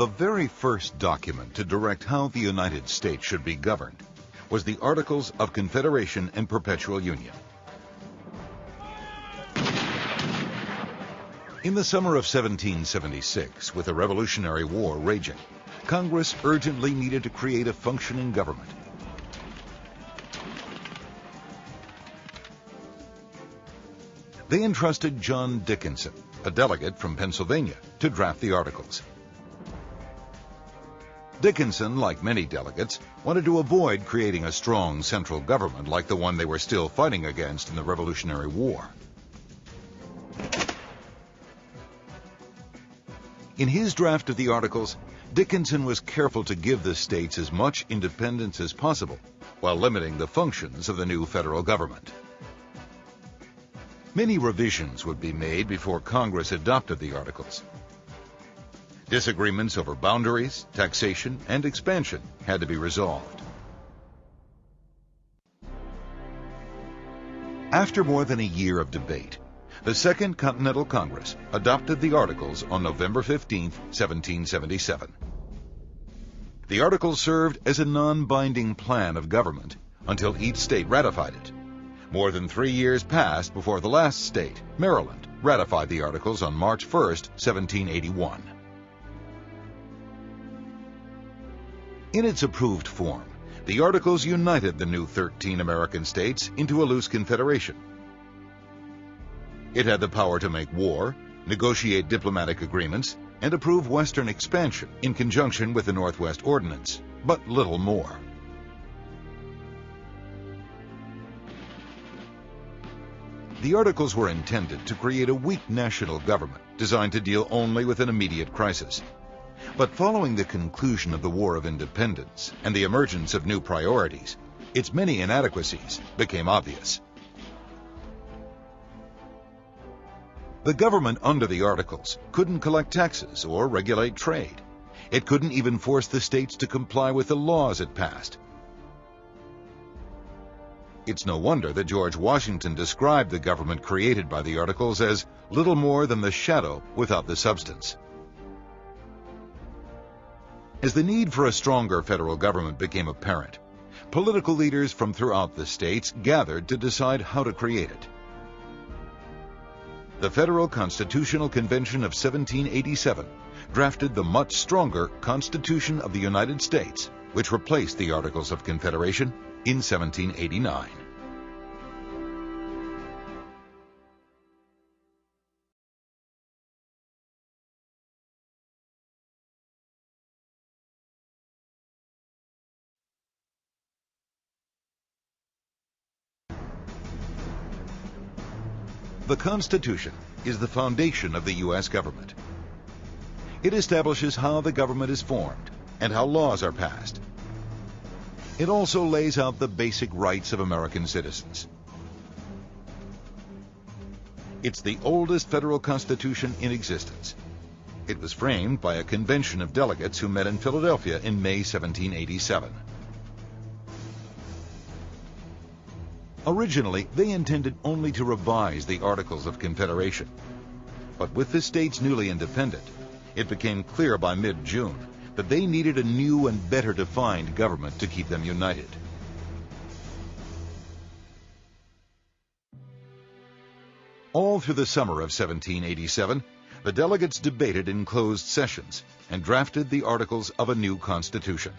The very first document to direct how the United States should be governed was the Articles of Confederation and Perpetual Union. In the summer of 1776, with the Revolutionary War raging, Congress urgently needed to create a functioning government. They entrusted John Dickinson, a delegate from Pennsylvania, to draft the Articles. Dickinson, like many delegates, wanted to avoid creating a strong central government like the one they were still fighting against in the Revolutionary War. In his draft of the Articles, Dickinson was careful to give the states as much independence as possible while limiting the functions of the new federal government. Many revisions would be made before Congress adopted the Articles. Disagreements over boundaries, taxation, and expansion had to be resolved. After more than a year of debate, the Second Continental Congress adopted the Articles on November 15, 1777. The Articles served as a non-binding plan of government until each state ratified it. More than 3 years passed before the last state, Maryland, ratified the Articles on March 1, 1781. In its approved form, the Articles united the new 13 American states into a loose confederation. It had the power to make war, negotiate diplomatic agreements, and approve Western expansion in conjunction with the Northwest Ordinance, but little more. The Articles were intended to create a weak national government designed to deal only with an immediate crisis. But following the conclusion of the War of Independence and the emergence of new priorities, its many inadequacies became obvious. The government under the Articles couldn't collect taxes or regulate trade. It couldn't even force the states to comply with the laws it passed. It's no wonder that George Washington described the government created by the Articles as little more than the shadow without the substance. As the need for a stronger federal government became apparent, political leaders from throughout the states gathered to decide how to create it. The Federal Constitutional Convention of 1787 drafted the much stronger Constitution of the United States, which replaced the Articles of Confederation in 1789. The Constitution is the foundation of the U.S. government. It establishes how the government is formed and how laws are passed. It also lays out the basic rights of American citizens. It's the oldest federal constitution in existence. It was framed by a convention of delegates who met in Philadelphia in May 1787. Originally, they intended only to revise the Articles of Confederation. But with the states newly independent, it became clear by mid-June that they needed a new and better defined government to keep them united. All through the summer of 1787, the delegates debated in closed sessions and drafted the Articles of a new Constitution.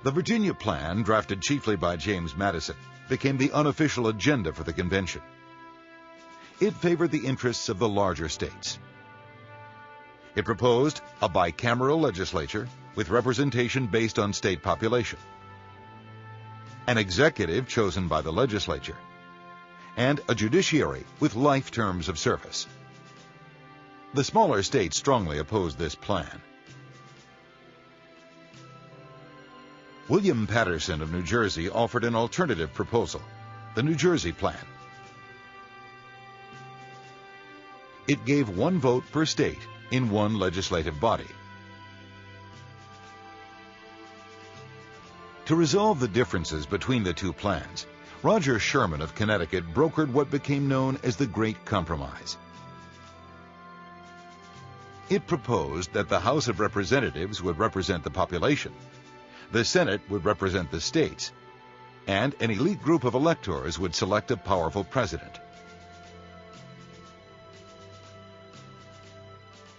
The Virginia Plan, drafted chiefly by James Madison, became the unofficial agenda for the convention. It favored the interests of the larger states. It proposed a bicameral legislature with representation based on state population, an executive chosen by the legislature, and a judiciary with life terms of service. The smaller states strongly opposed this plan. William Patterson of New Jersey offered an alternative proposal, the New Jersey Plan. It gave one vote per state in one legislative body. To resolve the differences between the two plans, Roger Sherman of Connecticut brokered what became known as the Great Compromise. It proposed that the House of Representatives would represent the population, the Senate would represent the states, and an elite group of electors would select a powerful president.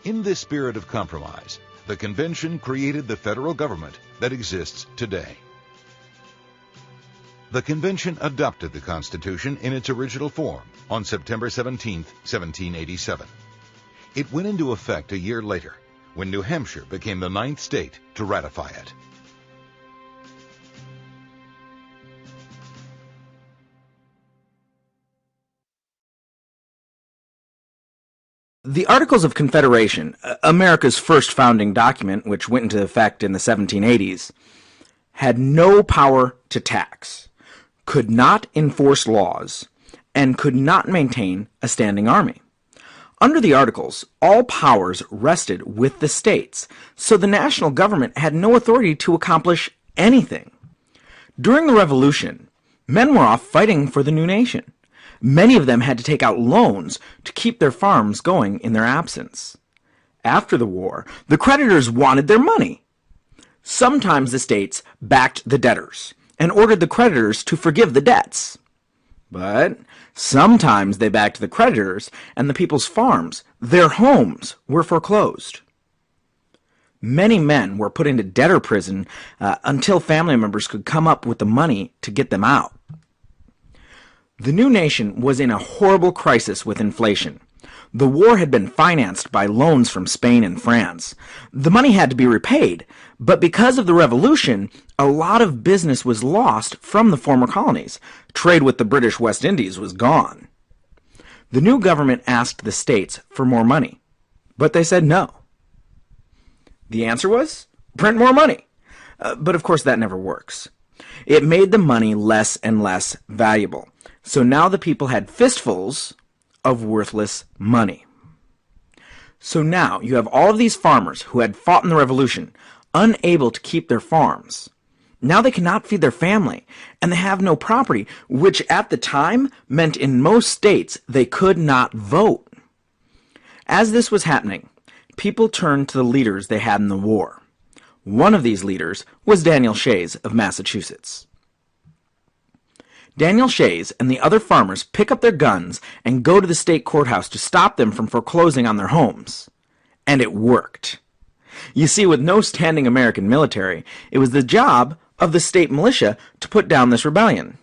In this spirit of compromise, the convention created the federal government that exists today. The convention adopted the Constitution in its original form on September 17, 1787. It went into effect a year later, when New Hampshire became the 9th state to ratify it. The Articles of Confederation, America's first founding document, which went into effect in the 1780s, had no power to tax, could not enforce laws, and could not maintain a standing army. Under the Articles, all powers rested with the states, so the national government had no authority to accomplish anything. During the Revolution, men were off fighting for the new nation. Many of them had to take out loans to keep their farms going in their absence. After the war, the creditors wanted their money. Sometimes the states backed the debtors and ordered the creditors to forgive the debts. But sometimes they backed the creditors and the people's farms, their homes, were foreclosed. Many men were put into debtor prison until family members could come up with the money to get them out. The new nation was in a horrible crisis with inflation. The war had been financed by loans from Spain and France. The money had to be repaid, but because of the Revolution, a lot of business was lost from the former colonies. Trade with the British West Indies was gone. The new government asked the states for more money, but they said no. The answer was, print more money. But of course that never works. It made the money less and less valuable. So now the people had fistfuls of worthless money. So now you have all of these farmers who had fought in the Revolution, unable to keep their farms. Now they cannot feed their family, and they have no property, which at the time meant in most states they could not vote. As this was happening, people turned to the leaders they had in the war. One of these leaders was Daniel Shays of Massachusetts. Daniel Shays and the other farmers pick up their guns and go to the state courthouse to stop them from foreclosing on their homes. And it worked. You see, with no standing American military, it was the job of the state militia to put down this rebellion.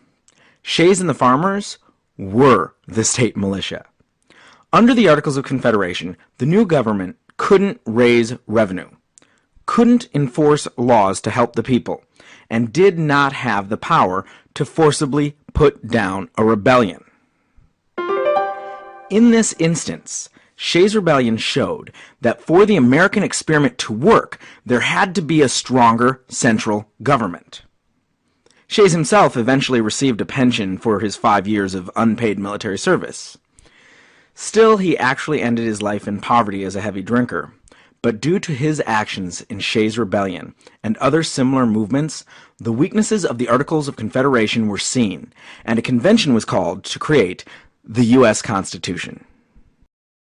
Shays and the farmers were the state militia. Under the Articles of Confederation, the new government couldn't raise revenue, couldn't enforce laws to help the people, and did not have the power to forcibly put down a rebellion. In this instance, Shays' rebellion showed that for the American experiment to work, there had to be a stronger central government. Shays himself eventually received a pension for his 5 years of unpaid military service. Still, he actually ended his life in poverty as a heavy drinker. But due to his actions in Shays' rebellion and other similar movements, the weaknesses of the Articles of Confederation were seen, and a convention was called to create the U.S. Constitution.